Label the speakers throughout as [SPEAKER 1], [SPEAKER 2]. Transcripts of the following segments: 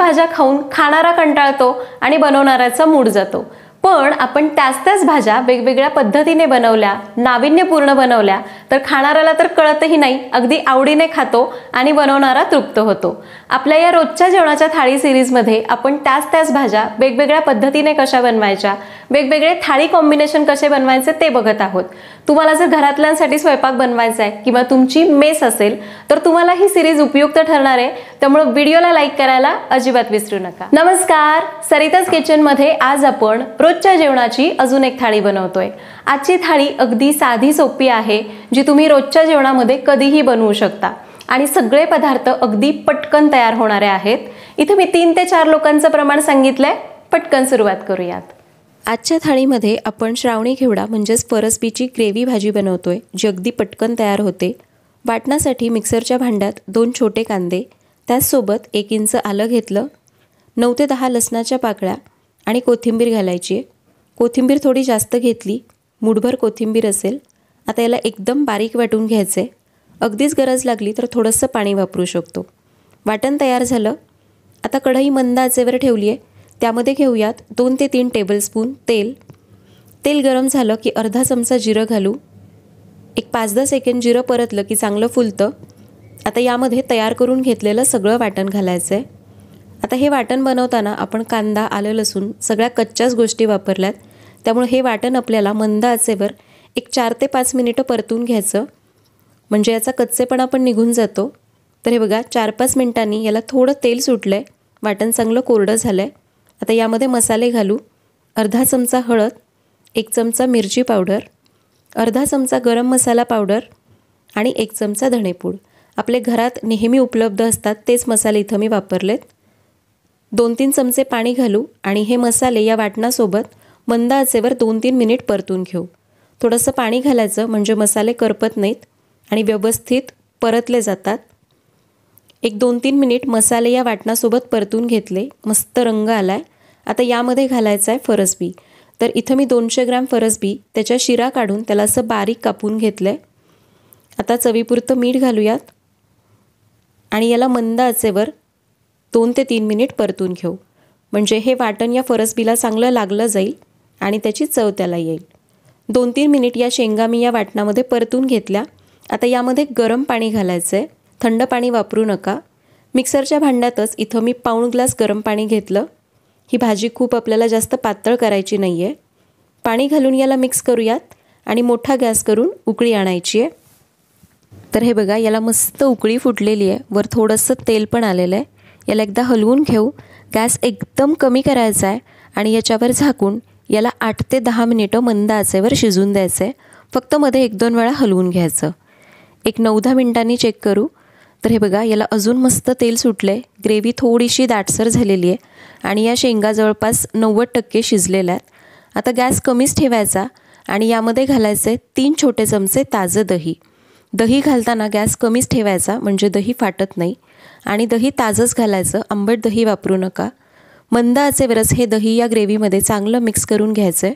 [SPEAKER 1] भाज्या खाऊन खाणारा कंटाळतो आणि बनवणाऱ्याचा मूड जातो। पण आपण त्याच भाज्या वेगवेगळ्या पद्धतीने बनवल्या, नाविन्यपूर्ण बनवल्या तर खाणाऱ्याला तर कळतही नाही, अगदी आवडीने खातो आणि बनवणारा तृप्त होतो। आपल्या या रोजच्या जेवणाच्या थाळी सिरीजमध्ये आपण त्याच भाज्या वेगवेगळ्या पद्धतीने कशा बनवायच्या, वेगवेगळे थाळी कॉम्बिनेशन कसे बनवायचे ते बघत आहोत। तुम्हाला जर घरातल्यांसाठी स्वयंपाक बनवायचा आहे किंवा तुमची मेस असेल तर तुम्हाला ही सिरीज उपयुक्त ठरणार आहे, त्यामुळे व्हिडिओला लाईक करायला अजिबात विसरू नका। नमस्कार, सरिताज किचन मध्ये आज आपण रोजच्या जेवणाची अजून एक थाळी बनवतोय। आजची थाळी अगदी साधी सोपी आहे, जी तुम्ही रोजच्या जेवणामध्ये कधीही बनवू शकता आणि सगळे पदार्थ अगदी पटकन तयार होणारे आहेत। इथे मी 3 ते 4 लोकांचं प्रमाण सांगितलंय, पटकन सुरुवात करूयात। आजच्या थाळीमध्ये आपण श्रावणी घेवडा म्हणजेच फरसबीची ग्रेव्ही भाजी बनवतोय, जी अगदी पटकन तयार होते। वाटण्यासाठी मिक्सरच्या भांड्यात 2 छोटे कांदे, त्याचसोबत 1 इंच आलं घेतलं, 9 ते 10 लसणाच्या पाकळ्या आणि कोथिंबीर घालायची आहे। कोथिंबीर थोडी जास्त घेतली, मूठभर कोथिंबीर असेल। आता याला एकदम बारीक वाटून घ्यायचे। अगदीच गरज लागली तर थोडंसं पाणी वापरू शकतो। वाटण तयार झालं। आता कढई मंद आचेवर ठेवली आहे, त्यामध्ये घेऊयात 2 ते 3 टेबलस्पून तेल। तेल गरम झालं की अर्धा चमचा जिरं घालू। एक 5-10 सेकंद जिरं परतलं की चांगलं फुलतं। आता यामध्ये तयार करून घेतलेलं सगळं वाटण घालायचं आहे। आता हे वाटण बनवताना आपण कांदा, आलं, लसूण सगळ्या कच्च्याच गोष्टी वापरल्यात, त्यामुळे हे वाटण आपल्याला मंद आचेवर एक 4 ते 5 मिनिटं परतून घ्यायचं, म्हणजे याचा कच्चेपणा पण निघून जातो। तर हे बघा 4-5 मिनिटांनी याला थोडं तेल सुटलंय, वाटण चांगलं कोरडं झालंय। आता यामध्ये मसाले घालू। अर्धा चमचा हळद, 1 चमचा मिरची पावडर, अर्धा चमचा गरम मसाला पावडर आणि 1 चमचा धणेपूड। आपले घरात नेहमी उपलब्ध असतात तेच मसाले इथं मी वापरलेत। 2-3 चमचे पाणी घालू आणि हे मसाले या वाटणासोबत मंद आचेवर 2-3 मिनिट परतून घेऊ। थोडंसं पाणी घालायचं म्हणजे मसाले करपत नाहीत आणि व्यवस्थित परतले जातात। एक 2-3 मिनिट मसाले या वाटणासोबत परतून घेतले, मस्त रंग आलाय। आता यामध्ये घालायचं आहे फरसबी। तर इथं मी 200 ग्रॅम फरसबी त्याच्या शिरा काढून त्याला असं बारीक कापून घेतलंय। आता चवीपुरतं मीठ घालूयात आणि याला मंद आचेवर 2 ते 3 मिनिट परतून घेऊ, म्हणजे हे वाटण या फरसबीला चांगलं लागलं जाईल आणि त्याची चव त्याला येईल। 2-3 मिनिट या शेंगा मी या वाटणामध्ये परतून घेतल्या। आता यामध्ये गरम पाणी घालायचं आहे, थंड पाणी वापरू नका। मिक्सरच्या भांड्यातच इथं मी पाऊण ग्लास गरम पाणी घेतलं। ही भाजी खूप आपल्याला जास्त पातळ करायची नाही आहे। पाणी घालून याला मिक्स करूयात आणि मोठा गॅस करून उकळी आणायची आहे। तर हे बघा याला मस्त उकळी फुटलेली आहे, वर थोडंसं तेल पण आलेलं आहे। याला एकदा हलवून घेऊ। गॅस एकदम कमी करायचा आहे आणि याच्यावर झाकून याला 8 ते 10 मिनिटं मंद आचेवर शिजून द्यायचं आहे। फक्त मध्ये 1-2 वेळा हलवून घ्यायचं। एक 9-10 मिनिटांनी चेक करू। तर हे बघा याला अजून मस्त तेल सुटले, ग्रेव्ही थोडीशी दाटसर झालेली आहे आणि या शेंगा जवळपास 90% शिजलेल्या आहेत। आता गॅस कमीच ठेवायचा आणि यामध्ये घालायचे 3 छोटे चमचे ताजं दही। दही घालताना गॅस कमीच ठेवायचा, म्हणजे दही फाटत नाही आणि दही ताजंच घालायचं, आंबट दही वापरू नका। मंद आचेवरच हे दही या ग्रेव्हीमध्ये चांगलं मिक्स करून घ्यायचं आहे।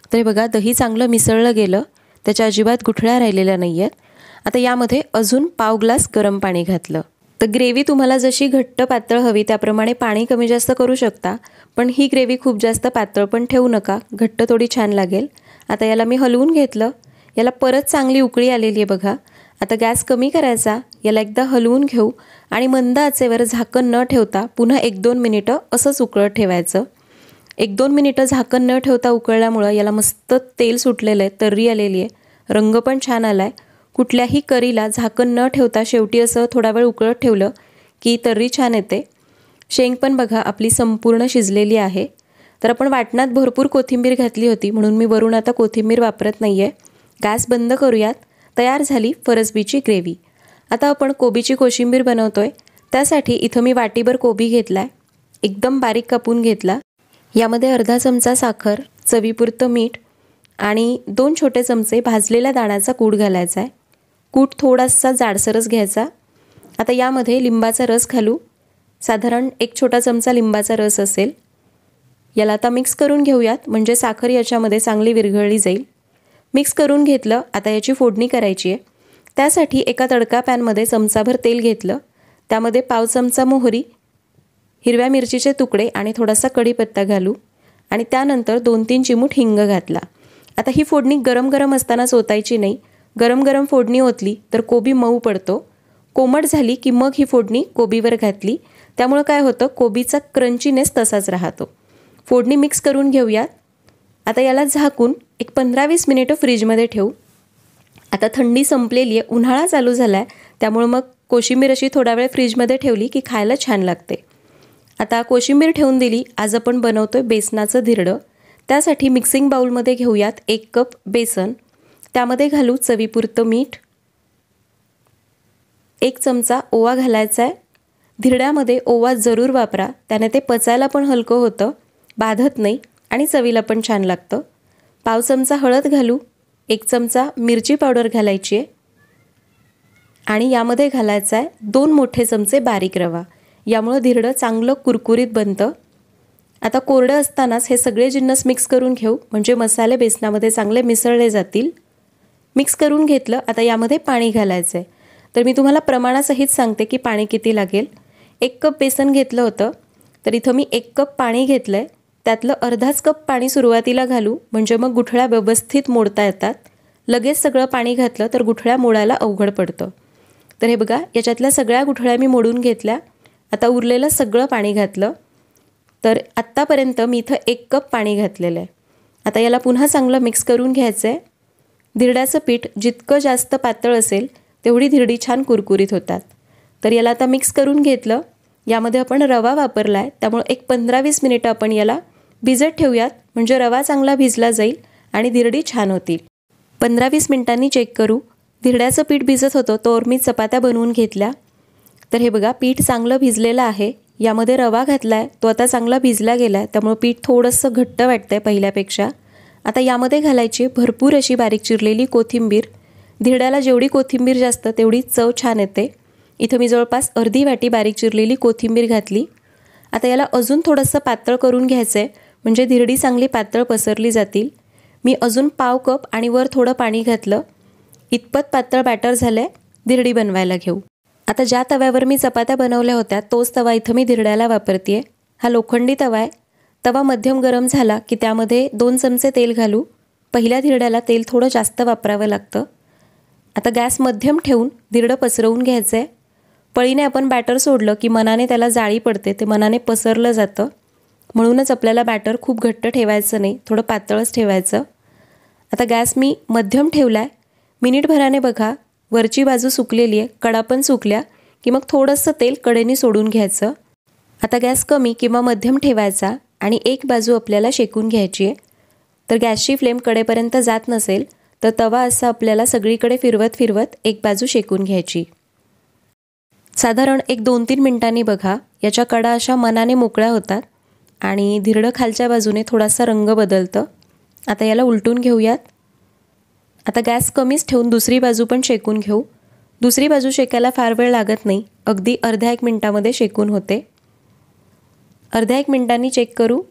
[SPEAKER 1] तर हे बघा दही चांगलं मिसळलं गेलं, त्याच्या अजिबात गुठळ्या राहिलेल्या नाही आहेत। आता यामध्ये अजून पाव ग्लास गरम पाणी घातलं। तर ग्रेव्ही तुम्हाला जशी घट्ट पातळ हवी त्याप्रमाणे पाणी कमी जास्त करू शकता, पण ही ग्रेव्ही खूप जास्त पातळ पण ठेवू नका, घट्ट थोडी छान लागेल। आता याला मी हलवून घेतलं, याला परत चांगली उकळी आलेली आहे बघा। आता गॅस कमी करायचा, याला एकदा हलवून घेऊ आणि मंद आचेवर झाकण न ठेवता पुन्हा 1-2 मिनिटं असंच उकळत ठेवायचं। 1-2 मिनिटं झाकण न ठेवता उकळल्यामुळं याला मस्त तेल सुटलेलं आहे, तर्री आलेली आहे, रंग पण छान आलाय। कुठल्याही करीला झाकण न ठेवता शेवटी असं थोडा वेळ उकळत ठेवलं की तर्री छान येते। शेंग पण बघा आपली संपूर्ण शिजलेली आहे। तर आपण वाटणात भरपूर कोथिंबीर घातली होती म्हणून मी वरून आता कोथिंबीर वापरत नाही आहे। गॅस बंद करूयात। तयार झाली फरसबीची ग्रेव्ही। आता आपण कोबीची कोशिंबीर बनवतोय, त्यासाठी इथं मी वाटीभर कोबी घेतलाय, एकदम बारीक कापून घेतला। यामध्ये अर्धा चमचा साखर, चवीपुरतं मीठ आणि 2 छोटे चमचे भाजलेल्या दाण्याचा कूट घालायचा आहे। कूट थोडासा जाडसरच घ्यायचा। आता यामध्ये लिंबाचा रस घालू, साधारण 1 छोटा चमचा लिंबाचा रस असेल। याला आता मिक्स करून घेऊयात, म्हणजे साखर याच्यामध्ये चांगली विरघळली जाईल। मिक्स करून घेतलं। आता याची फोडणी करायची आहे। त्यासाठी एका तडका पॅनमध्ये चमचाभर तेल घेतलं, त्यामध्ये पाव चमचा मोहरी, हिरव्या मिरचीचे तुकडे आणि थोडासा कढीपत्ता घालू आणि त्यानंतर 2-3 चिमूट हिंग घातला। आता ही फोडणी गरम गरम असतानाच ओतायची नाही, गरम गरम फोडणी ओतली तर कोबी मऊ पडतो। कोमट झाली की मग ही फोडणी कोबीवर घातली, त्यामुळे काय होतं, कोबीचा क्रंचीनेस तसाच राहतो। फोडणी मिक्स करून घेऊयात। आता याला झाकून एक 15-20 मिनिटं फ्रीजमध्ये ठेवू। आता थंडी संपलेली आहे, उन्हाळा चालू झाला आहे, त्यामुळे मग कोशिंबीर अशी थोडा वेळ फ्रीजमध्ये ठेवली की खायला छान लागते। आता कोशिंबीर ठेवून दिली। आज आपण बनवतोय बेसनाचं धिरडं। त्यासाठी मिक्सिंग बाउलमध्ये घेऊयात 1 कप बेसन, त्यामध्ये घालू चवीपुरतं मीठ, 1 चमचा ओवा घालायचा आहे। धिरड्यामध्ये ओवा जरूर वापरा, त्याने ते पचायला पण हलकं होतं, बाधत नाही आणि चवीला पण छान लागतं। पाव चमचा हळद घालू, 1 चमचा मिरची पावडर घालायची आहे आणि यामध्ये घालायचा आहे 2 मोठे चमचे बारीक रवा। यामुळे धिरडं चांगलं कुरकुरीत बनतं। आता कोरडं असतानाच हे सगळे जिन्नस मिक्स करून घेऊ, म्हणजे मसाले बेसनामध्ये चांगले मिसळले जातील। मिक्स करून घेतलं। आता यामध्ये पाणी घालायचं आहे, तर मी तुम्हाला प्रमाणासहित सांगते की पाणी किती लागेल। 1 कप बेसन घेतलं होतं, तर इथं मी 1 कप पाणी घेतलं आहे। त्यातलं अर्धाच कप पाणी सुरुवातीला घालू, म्हणजे मग गुठळ्या व्यवस्थित मोडता येतात। लगेच सगळं पाणी घातलं तर गुठळ्या मोडायला अवघड पडतं। तर हे बघा, याच्यातल्या सगळ्या गुठळ्या मी मोडून घेतल्या। आता उरलेलं सगळं पाणी घातलं, तर आत्तापर्यंत मी इथं 1 कप पाणी घातलेलं आहे। आता याला पुन्हा चांगलं मिक्स करून घ्यायचं आहे। धिरड्याचं पीठ जितकं जास्त पातळ असेल तेवढी धिरडी छान कुरकुरीत होतात। तर याला आता मिक्स करून घेतलं। यामध्ये आपण रवा वापरला आहे, त्यामुळे एक 15-20 मिनिटं आपण याला भिजत ठेवूयात, म्हणजे रवा चांगला भिजला जाईल आणि धिरडी छान होतील। 15-20 मिनिटांनी चेक करू। धिरड्याचं पीठ भिजत होतं तोवर मी चपात्या बनवून घेतल्या। तर हे बघा, पीठ चांगलं भिजलेलं आहे। यामध्ये रवा घातला आहे, तो आता चांगला भिजला गेला आहे, त्यामुळे पीठ थोडंसं घट्ट वाटतंय पहिल्यापेक्षा। आता यामध्ये घालायची भरपूर अशी बारीक चिरलेली कोथिंबीर। धिरड्याला जेवढी कोथिंबीर जास्त तेवढी चव छान येते। इथं मी जवळपास अर्धी वाटी बारीक चिरलेली कोथिंबीर घातली। आता याला अजून थोडंसं पातळ करून घ्यायचं आहे, म्हणजे धिरडी चांगली पातळ पसरली जातील। मी अजून पाव कप आणि वर थोडं पाणी घातलं। इतपत पातळ बॅटर झालंय, धिरडी बनवायला घेऊ। आता ज्या तव्यावर मी चपात्या बनवल्या होत्या तोच तवा इथं मी धिरड्याला वापरतेय। हा लोखंडी तवा आहे। तवा मध्यम गरम झाला की त्यामध्ये 2 चमचे तेल घालू। पहिल्या धिरड्याला तेल थोडं जास्त वापरावं लागतं। आता गॅस मध्यम ठेवून धिरडं पसरवून घ्यायचं आहे। पळीने आपण बॅटर सोडलं की मनाने त्याला जाळी पडते, ते मनाने पसरलं जातं। म्हणूनच आपल्याला बॅटर खूप घट्ट ठेवायचं नाही, थोडं पातळच ठेवायचं। आता गॅस मी मध्यम ठेवलाय। मिनिटभराने बघा, वरची बाजू सुकलेली आहे, कडा पण सुकल्या की मग थोडंसं तेल कडेने सोडून घ्यायचं। आता गॅस कमी किंवा मध्यम ठेवायचा आणि एक बाजू आपल्याला शेकून घ्यायची आहे। तर गॅसची फ्लेम कडेपर्यंत जात नसेल तर तवा असा आपल्याला सगळीकडे फिरवत फिरवत एक बाजू शेकून घ्यायची। साधारण एक 2-3 मिनिटांनी बघा, याच्या कडा अशा मनाने मोकळ्या होतात आणि धिरडं खालच्या बाजूने थोडासा रंग बदलतं। आता याला उलटून घेऊयात। आता गॅस कमीच ठेवून दुसरी बाजू पण शेकून घेऊ। दुसरी बाजू शेकायला फार वेळ लागत नाही, अगदी अर्ध्या 1 मिनिटामध्ये शेकून होते। अर्ध्या 1 मिनिटांनी चेक करू।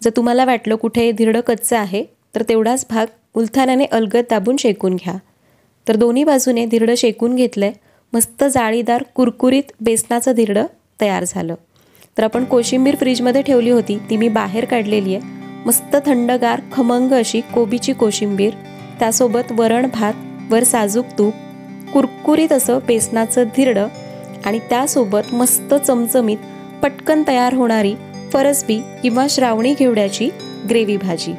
[SPEAKER 1] जर तुम्हाला वाटलं कुठे धिरडं कच्चं आहे तर तेवढाच भाग उलथाण्याने अलगद दाबून शेकून घ्या। तर दोन्ही बाजूने धिरडं शेकून घेतलंय। मस्त जाळीदार कुरकुरीत बेसनाचं धिरडं तयार झालं। तर आपण कोशिंबीर फ्रीजमध्ये ठेवली होती, ती मी बाहेर काढलेली आहे। मस्त थंडगार खमंग अशी कोबीची कोशिंबीर, त्यासोबत वरण भात, वर साजूक तूप, कुरकुरीत असं बेसनाचं धिरडं आणि त्यासोबत मस्त चमचमीत पटकन तयार होणारी फरसबी किंवा श्रावणी घेवड्याची ग्रेव्ही भाजी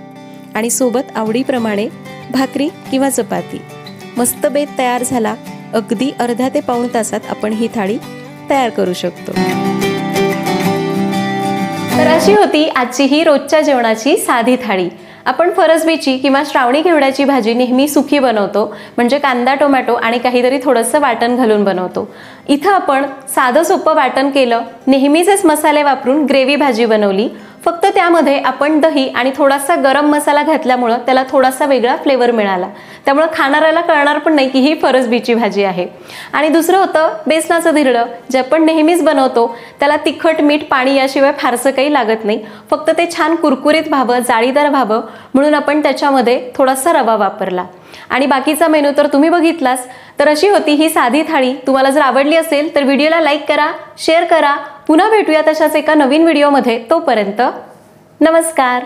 [SPEAKER 1] आणि सोबत आवडीप्रमाणे भाकरी किंवा चपाती। मस्त बेत तयार झाला। अगदी अर्ध्या ते पाऊण तासात आपण ही थाळी तयार करू शकतो। तर अशी होती आजची ही रोजच्या जेवणाची साधी थाळी। आपण फरसबीची किंवा श्रावणी घेवड्याची भाजी नेहमी सुकी बनवतो, म्हणजे कांदा टोमॅटो आणि काहीतरी थोडंसं वाटण घालून बनवतो। इथं आपण साधं सोपं वाटण केलं, नेहमीचेच मसाले वापरून ग्रेव्ही भाजी बनवली। फक्त त्यामध्ये आपण दही आणि थोडासा गरम मसाला घातल्यामुळे त्याला थोडासा वेगळा फ्लेवर मिळाला, त्यामुळे खाणाऱ्याला कळणार पण नाही की ही फरसबीची भाजी आहे। आणि दुसरं होतं बेसनाचं धिरडं, जे आपण नेहमीच बनवतो। त्याला तिखट मीठ पाणी याशिवाय फारसं काही लागत नाही, फक्त ते छान कुरकुरीत व्हावं, जाळीदार व्हावं म्हणून आपण त्याच्यामध्ये थोडासा रवा वापरला। आणि बाकीचा मेनू तर तुम्ही बघितलाच। तर अशी होती ही साधी थाळी। तुम्हाला जर आवडली असेल तर व्हिडिओला लाईक करा, शेअर करा, पुन्हा भेटूया तशाच एका नवीन व्हिडिओमध्ये. तोपर्यंत नमस्कार.